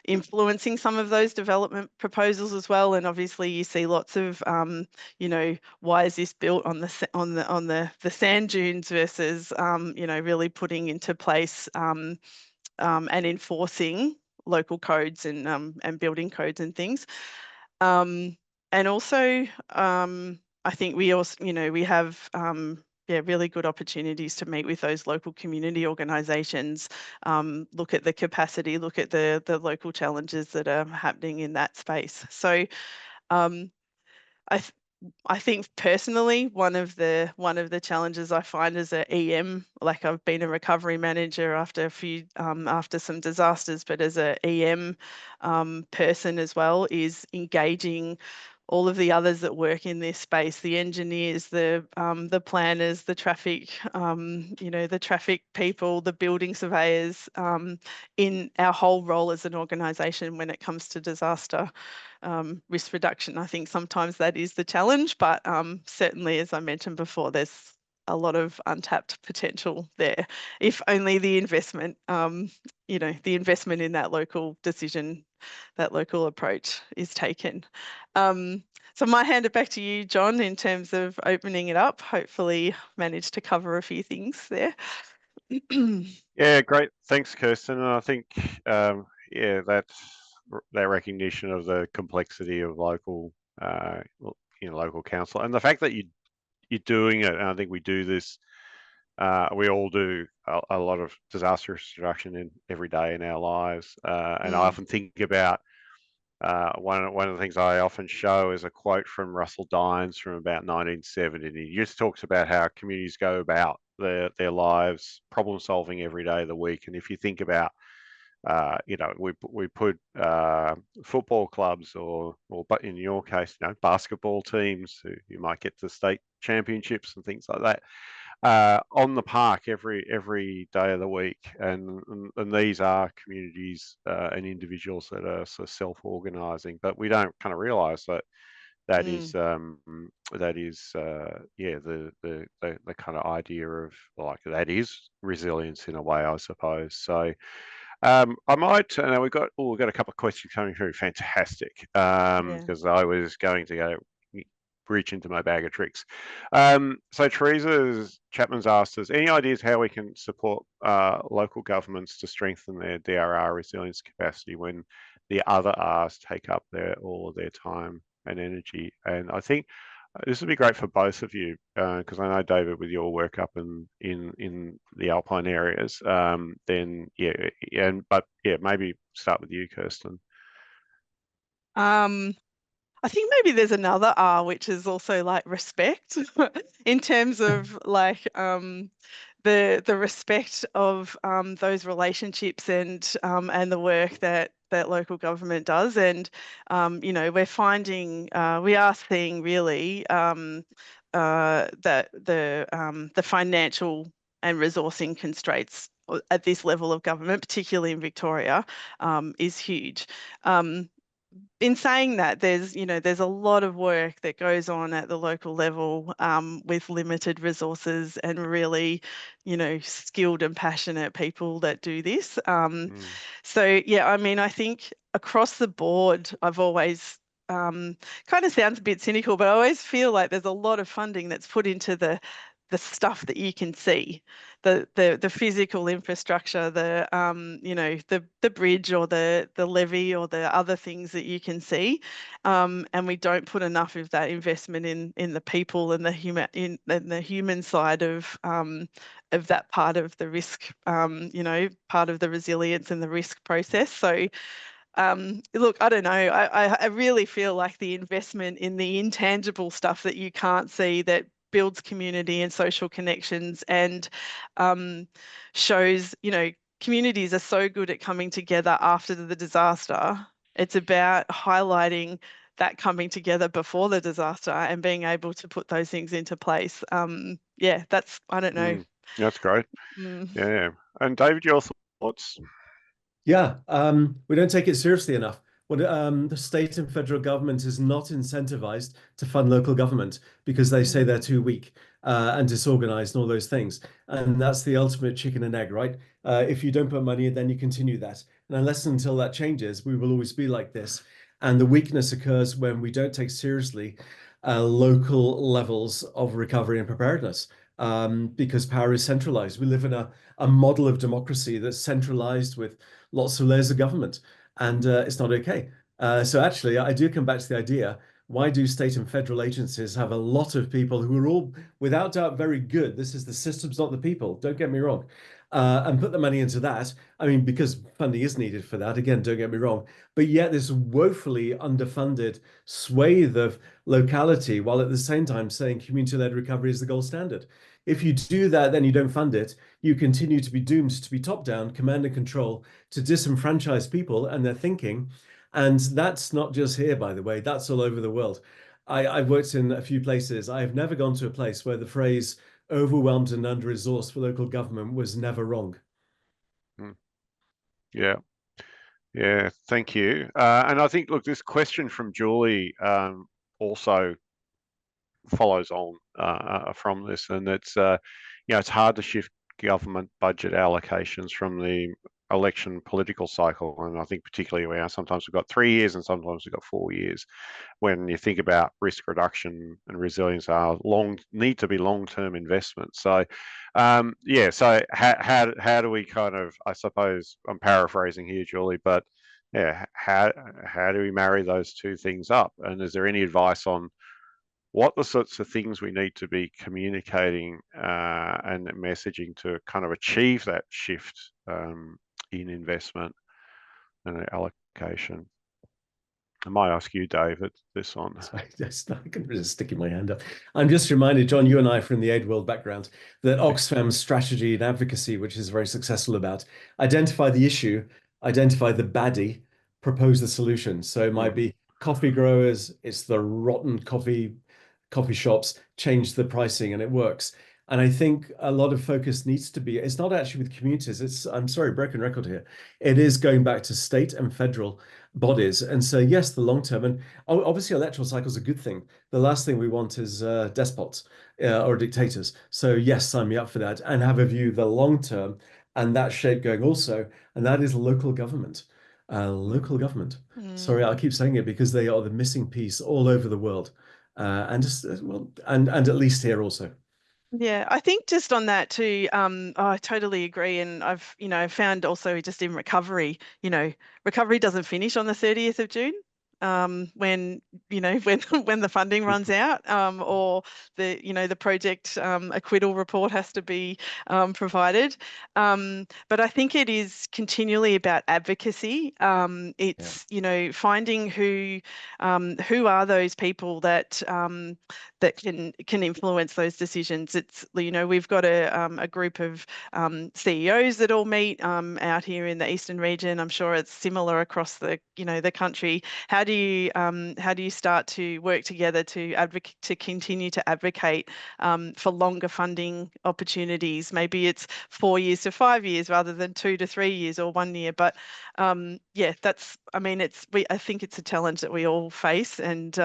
influencing some of those development proposals as well. And obviously you see lots of, why is this built on the sand dunes versus, really putting into place and enforcing local codes and building codes and things. And also, I think we also, we have really good opportunities to meet with those local community organisations, look at the capacity, look at the local challenges that are happening in that space. So I think personally, one of the challenges I find as a EM, like I've been a recovery manager after after some disasters, but as a EM person as well, is engaging all of the others that work in this space, the engineers, the planners, the traffic, the traffic people, the building surveyors, in our whole role as an organisation when it comes to disaster risk reduction. I think sometimes that is the challenge, but certainly, as I mentioned before, there's a lot of untapped potential there. If only the investment, the investment in that local decision, that local approach is taken. So I might hand it back to you, John, in terms of opening it up. Hopefully managed to cover a few things there. Yeah, great. Thanks, Kirsten. And I think, yeah, that recognition of the complexity of local, local council, and the fact that you're doing it, and I think we do this. We all do a lot of disaster risk reduction in every day in our lives, and I often think about one of the things I often show is a quote from Russell Dines from about 1970. And he just talks about how communities go about their lives, problem solving every day of the week. And if you think about, we put football clubs but in your case, basketball teams who you might get to state championships and things like that. On the park every day of the week, and these are communities and individuals that are sort of self-organizing, but we don't kind of realize that is the kind of idea of, like, that is resilience in a way, I suppose. So I might, and we've got a couple of questions coming through. Fantastic, because I was going to go reach into my bag of tricks. So Teresa Chapman's asked us, any ideas how we can support local governments to strengthen their DRR resilience capacity when the other R's take up all of their time and energy? And I think this would be great for both of you, because I know, David, with your work up in the Alpine areas, then maybe start with you, Kirsten. I think maybe there's another R, which is also like respect in terms of like the respect of those relationships and the work that local government does. And we're finding we are seeing really that the financial and resourcing constraints at this level of government, particularly in Victoria, is huge. In saying that, there's a lot of work that goes on at the local level with limited resources and really, skilled and passionate people that do this. So yeah, I mean, I think across the board, I've always kind of sounds a bit cynical, but I always feel like there's a lot of funding that's put into the stuff that you can see, the physical infrastructure, the bridge or the levee or the other things that you can see, and we don't put enough of that investment in the people and the human side of that part of the risk, part of the resilience and the risk process. So look, I don't know. I really feel like the investment in the intangible stuff that you can't see, that builds community and social connections and shows, communities are so good at coming together after the disaster. It's about highlighting that coming together before the disaster and being able to put those things into place. Yeah, I don't know. That's great. Yeah. And David, your thoughts? Yeah, we don't take it seriously enough. The state and federal government is not incentivized to fund local government because they say they're too weak and disorganized and all those things. And that's the ultimate chicken and egg, right? If you don't put money in, then you continue that. And unless until that changes, we will always be like this. And the weakness occurs when we don't take seriously local levels of recovery and preparedness. Because power is centralized. We live in a model of democracy that's centralized with lots of layers of government, and it's not okay. So actually, I do come back to the idea, why do state and federal agencies have a lot of people who are all, without doubt, very good? This is the systems, not the people. Don't get me wrong. and put the money into that. I mean, because funding is needed for that. Again, don't get me wrong. But yet this woefully underfunded swathe of locality, while at the same time saying community-led recovery is the gold standard. If you do that, then you don't fund it. You continue to be doomed to be top-down, command and control, to disenfranchise people and their thinking. And that's not just here, by the way, that's all over the world. I've worked in a few places. I've never gone to a place where the phrase overwhelmed and under-resourced for local government was never wrong. Yeah. Yeah, thank you. And I think, look, this question from Julie also follows on from this, and it's it's hard to shift government budget allocations from the election political cycle, and I think particularly where sometimes we've got 3 years and sometimes we've got 4 years. When you think about risk reduction and resilience need to be long-term investments. So so how do we kind of, I suppose I'm paraphrasing here, Julie, but yeah, how do we marry those two things up? And is there any advice on what the sorts of things we need to be communicating and messaging to kind of achieve that shift in investment and allocation? I might ask you, David, this one. I can resist sticking my hand up. I'm just reminded, John, you and I from the aid world background, that Oxfam's strategy and advocacy, which is very successful about, identify the issue, identify the baddie, propose the solution. So it might be coffee growers, it's the rotten coffee shops, change the pricing and it works. And I think a lot of focus needs to be, it's not actually with communities, it's, I'm sorry, broken record here. It is going back to state and federal bodies. And so, yes, the long term, and obviously electoral cycle is a good thing. The last thing we want is despots or dictators. So yes, sign me up for that, and have a view the long term and that shape going also, and that is local government. Local government. Sorry, I'll keep saying it because they are the missing piece all over the world. And just well, and at least here also. Yeah, I think just on that too, I totally agree. And I've, found also just in recovery, recovery doesn't finish on the 30th of June. When when the funding runs out, or the project acquittal report has to be provided. But I think it is continually about advocacy. It's finding who are those people that that can influence those decisions. It's we've got a group of CEOs that all meet out here in the eastern region. I'm sure it's similar across the the country. How do you start to work together to continue to advocate for longer funding opportunities? Maybe it's 4 years to 5 years rather than 2 to 3 years or 1 year. But I think it's a challenge that we all face, and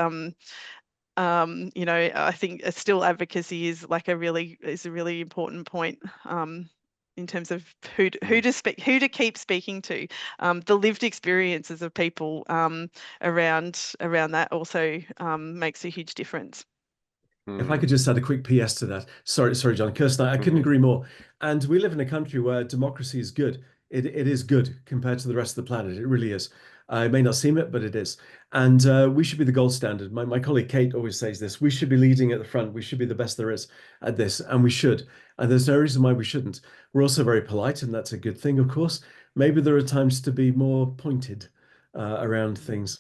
I think still advocacy is a really important point. In terms of who to keep speaking to, the lived experiences of people around that also makes a huge difference. If I could just add a quick PS to that. Sorry, John. Kirsten, I couldn't agree more. And we live in a country where democracy is good. It is good compared to the rest of the planet. It really is. It may not seem it, but it is. And we should be the gold standard. My colleague Kate always says this. We should be leading at the front. We should be the best there is at this, and we should. And there's no reason why we shouldn't. We're also very polite, and that's a good thing, of course. Maybe there are times to be more pointed around things.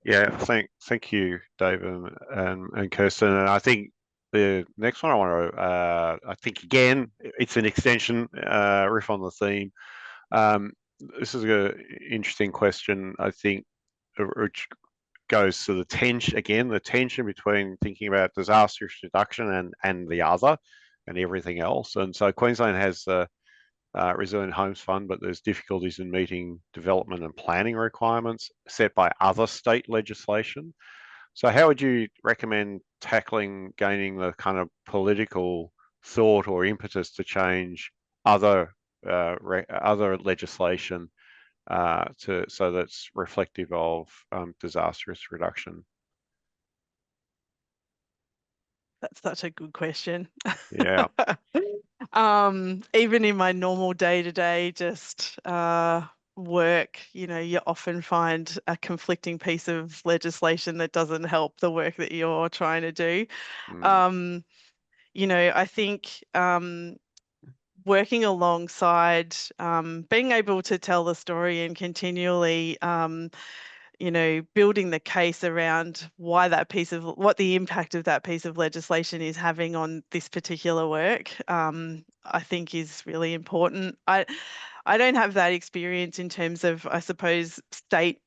Yeah, thank you, David and Kirsten. And I think the next one I want to, I think again, it's an extension, riff on the theme. This is an interesting question, I think, which goes to the tension between thinking about disaster risk reduction and the other and everything else. And so Queensland has the Resilient Homes Fund, but there's difficulties in meeting development and planning requirements set by other state legislation. So how would you recommend gaining the kind of political thought or impetus to change other legislation so that's reflective of disaster risk reduction? That's such a good question. Yeah. Even in my normal day-to-day just work, you often find a conflicting piece of legislation that doesn't help the work that you're trying to do. you know, I think working alongside, being able to tell the story and continually, you know, building the case around why that what the impact of that piece of legislation is having on this particular work, I think is really important. I don't have that experience in terms of, I suppose, state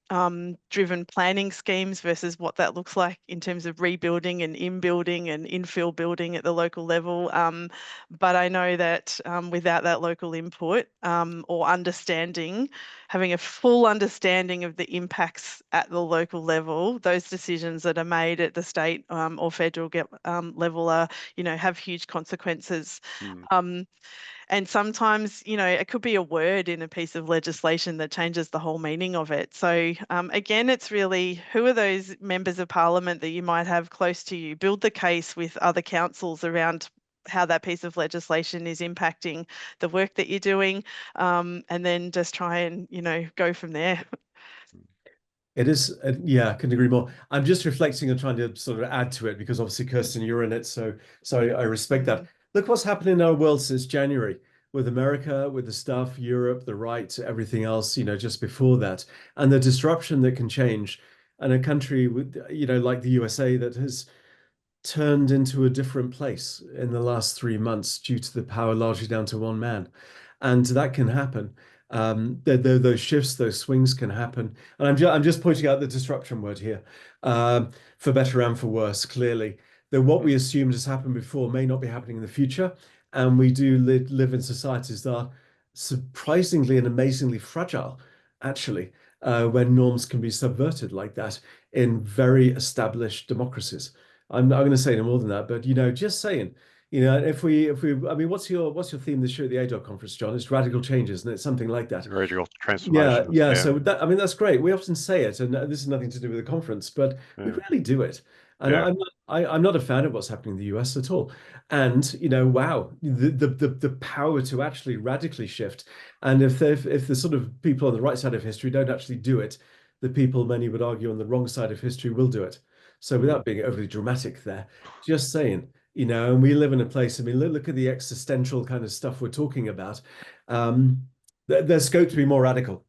driven planning schemes versus what that looks like in terms of rebuilding and in-building and infill building at the local level. But I know that without that local input or understanding, having a full understanding of the impacts at the local level, those decisions that are made at the state or federal level are, you know, have huge consequences. And sometimes, you know, it could be a word in a piece of legislation that changes the whole meaning of it. So again, it's really, who are those members of parliament that you might have close to you? Build the case with other councils around how that piece of legislation is impacting the work that you're doing, and then just try and, you know, go from there. It is, yeah, I couldn't agree more. I'm just reflecting and trying to sort of add to it because obviously, Kirsten, you're in it, so I respect that. Look what's happened in our world since January with America, with the stuff, Europe, the right, everything else, you know, just before that, and the disruption that can change. And a country with, you know, like the USA that has turned into a different place in the last 3 months due to the power largely down to one man. And that can happen. Those shifts, those swings can happen. And I'm just pointing out the disruption word here, for better and for worse, clearly. That what we assumed has happened before may not be happening in the future. And we do live in societies that are surprisingly and amazingly fragile, actually, when norms can be subverted like that in very established democracies. I'm going to say no more than that, but you know, just saying, you know, if we, I mean, what's your theme this year at the AIDR conference, John? It's radical changes, isn't it? Something like that. Radical Yeah, transformations. yeah. So that, I mean, that's great. We often say it, and this is nothing to do with the conference, but we rarely do it. And Yeah. I'm not a fan of what's happening in the US at all. And you know, wow, the power to actually radically shift. And if the sort of people on the right side of history don't actually do it, the people many would argue on the wrong side of history will do it. So without being overly dramatic there, just saying, you know, and we live in a place, I mean, look at the existential kind of stuff we're talking about. There's scope to be more radical.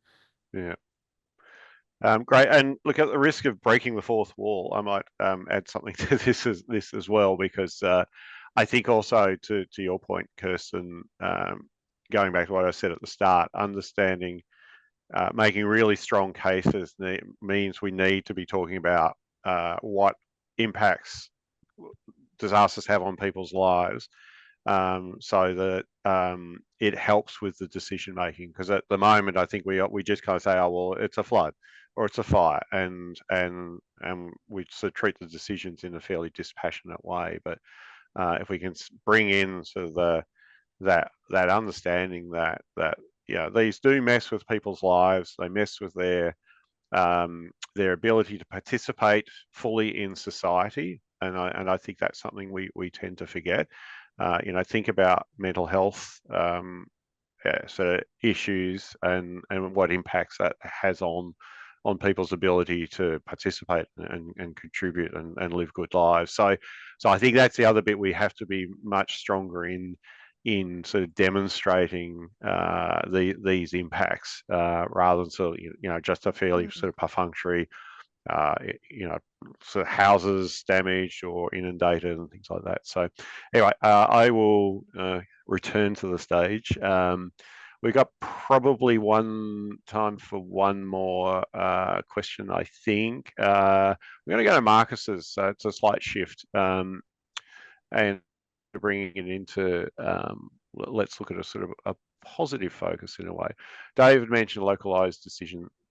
Yeah. Great. And look, at the risk of breaking the fourth wall, I might add something to this as well, because I think also to your point, Kirsten, going back to what I said at the start, understanding, making really strong cases means we need to be talking about what impacts disasters have on people's lives, so that it helps with the decision making. Because at the moment, I think we just kind of say, oh well, it's a flood or it's a fire, and we sort of treat the decisions in a fairly dispassionate way. But if we can bring in sort of that understanding that yeah, these do mess with people's lives, they mess with their ability to participate fully in society, and I think that's something we tend to forget. You know, think about mental health sort of issues and what impacts that has on people's ability to participate and contribute and live good lives. So I think that's the other bit we have to be much stronger in sort of demonstrating these impacts, rather than sort of, you know, just a fairly sort of perfunctory, you know, sort of houses damaged or inundated and things like that. So anyway, I will return to the stage. We've got probably one time for one more question, I think. We're going to go to Marcus's, so it's a slight shift. And bringing it into, let's look at a sort of a positive focus in a way. David mentioned localized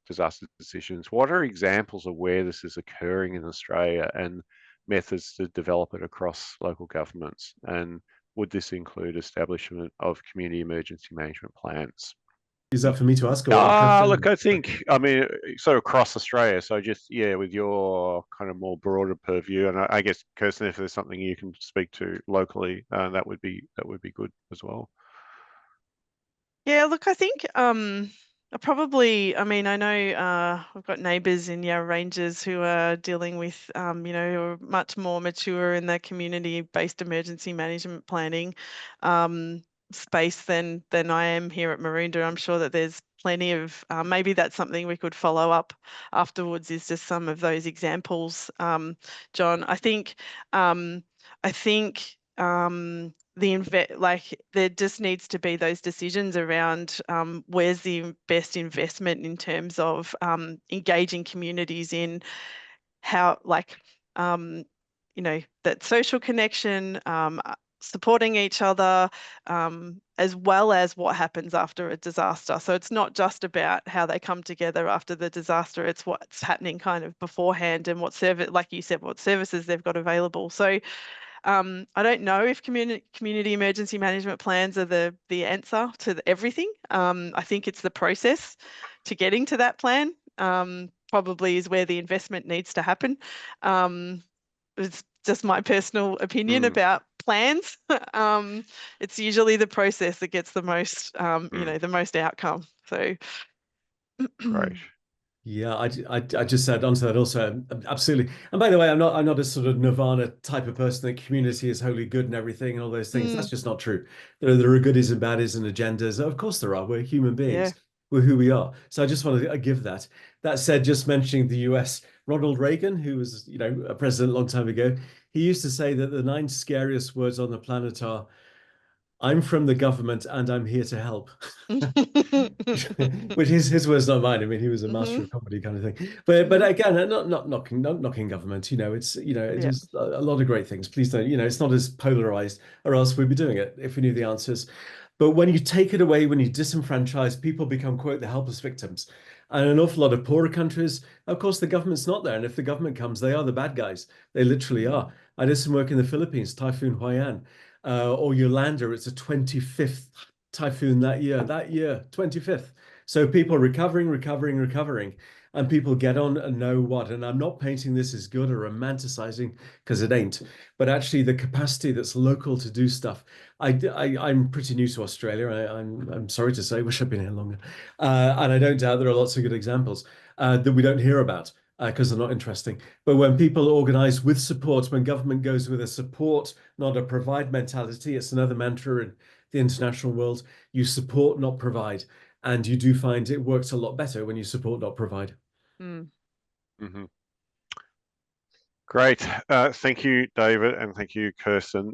disaster decisions. What are examples of where this is occurring in Australia and methods to develop it across local governments? And would this include establishment of community emergency management plans? Is that for me to ask? Look, I think, I mean, sort of across Australia. So just, yeah, with your kind of more broader purview, and I guess, Kirsten, if there's something you can speak to locally, that would be good as well. Yeah, look, I think Probably, I mean, I know I've got neighbours in Yarra Ranges who are dealing with, you know, who are much more mature in their community-based emergency management planning space than I am here at Maroondah. I'm sure that there's plenty of, maybe that's something we could follow up afterwards, is just some of those examples, John. I think there just needs to be those decisions around where's the best investment in terms of engaging communities in how, you know, that social connection, supporting each other, as well as what happens after a disaster. So it's not just about how they come together after the disaster, it's what's happening kind of beforehand and what service, like you said, what services they've got available. So I don't know if community emergency management plans are the answer to everything. I think it's the process to getting to that plan, probably is where the investment needs to happen. It's just my personal opinion about plans. It's usually the process that gets the most, you know, the most outcome. So Great. Yeah, I just said onto that also, absolutely. And by the way, I'm not a sort of nirvana type of person that community is wholly good and everything and all those things. That's just not true. There are goodies and baddies and agendas. Of course there are. We're human yeah. beings. We're who we are. So I just want to give that. That said, just mentioning the US, Ronald Reagan, who was, you know, a president a long time ago, he used to say that the 9 scariest words on the planet are, "I'm from the government and I'm here to help." Which is his words, not mine. I mean, he was a master of comedy kind of thing. But again, not knocking government. You know, it's, you know, it Yeah. is a lot of great things. Please don't, you know, it's not as polarized, or else we'd be doing it if we knew the answers. But when you take it away, when you disenfranchise, people become, quote, the helpless victims. And an awful lot of poorer countries, of course, the government's not there. And if the government comes, they are the bad guys. They literally are. I did some work in the Philippines, Typhoon Haiyan, or Yolanda. It's a 25th typhoon that year, 25th. So people recovering, and people get on and know what. And I'm not painting this as good or romanticizing, because it ain't, but actually the capacity that's local to do stuff. I'm pretty new to Australia. I'm sorry to say, wish I'd been here longer. And I don't doubt there are lots of good examples that we don't hear about because they're not interesting. But when people organize with support, when government goes with a support, not a provide mentality, it's another mantra in the international world. You support, not provide. And you do find it works a lot better when you support, not provide. Great. Thank you, David, and thank you, Kirsten.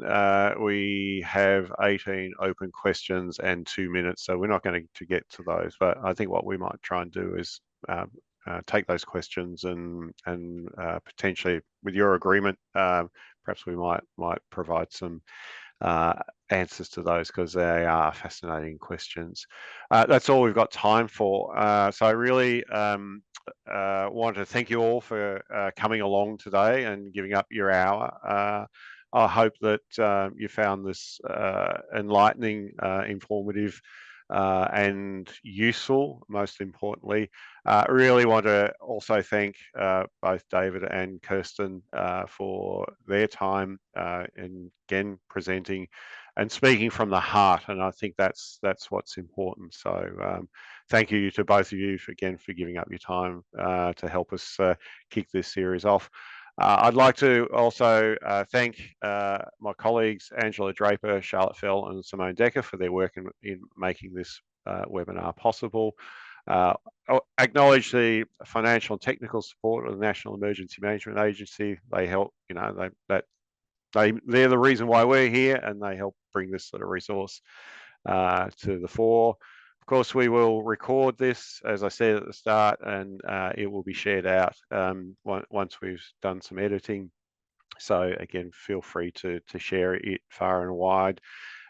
We have 18 open questions and 2 minutes, so we're not going to get to those, but I think what we might try and do is take those questions and potentially, with your agreement, perhaps we might provide some answers to those, because they are fascinating questions. That's all we've got time for. So I really want to thank you all for coming along today and giving up your hour. I hope that you found this enlightening, informative, and useful, most importantly. I really want to also thank both David and Kirsten for their time and again presenting and speaking from the heart, and I think that's what's important. So thank you to both of you again for giving up your time to help us kick this series off. I'd like to also thank my colleagues Angela Draper, Charlotte Fell and Simone Decker for their work in making this webinar possible. Acknowledge the financial and technical support of the National Emergency Management Agency. They help, you know, they're the reason why we're here, and they help bring this sort of resource to the fore. Of course, we will record this, as I said at the start, and it will be shared out once we've done some editing. So again, feel free to share it far and wide.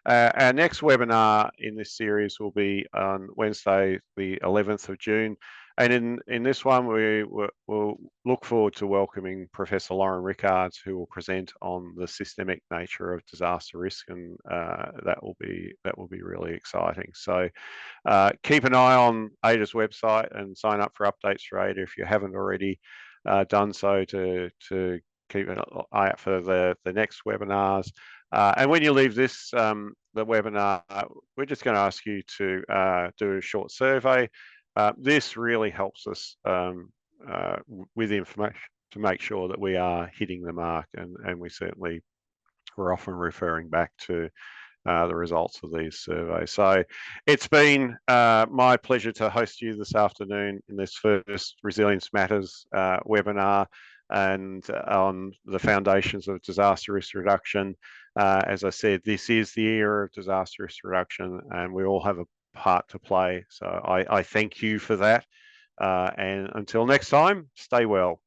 Our next webinar in this series will be on Wednesday, the 11th of June. And in this one, we'll look forward to welcoming Professor Lauren Rickards, who will present on the systemic nature of disaster risk, and that will be really exciting. So keep an eye on AIDR's website and sign up for updates for AIDR if you haven't already done so, to keep an eye out for the next webinars. And when you leave this the webinar, we're just going to ask you to do a short survey. This really helps us with information to make sure that we are hitting the mark, and we're often referring back to the results of these surveys. So it's been my pleasure to host you this afternoon in this first Resilience Matters webinar and on the foundations of disaster risk reduction. As I said, this is the era of disaster risk reduction, and we all have a part to play. So I thank you for that. And until next time, stay well.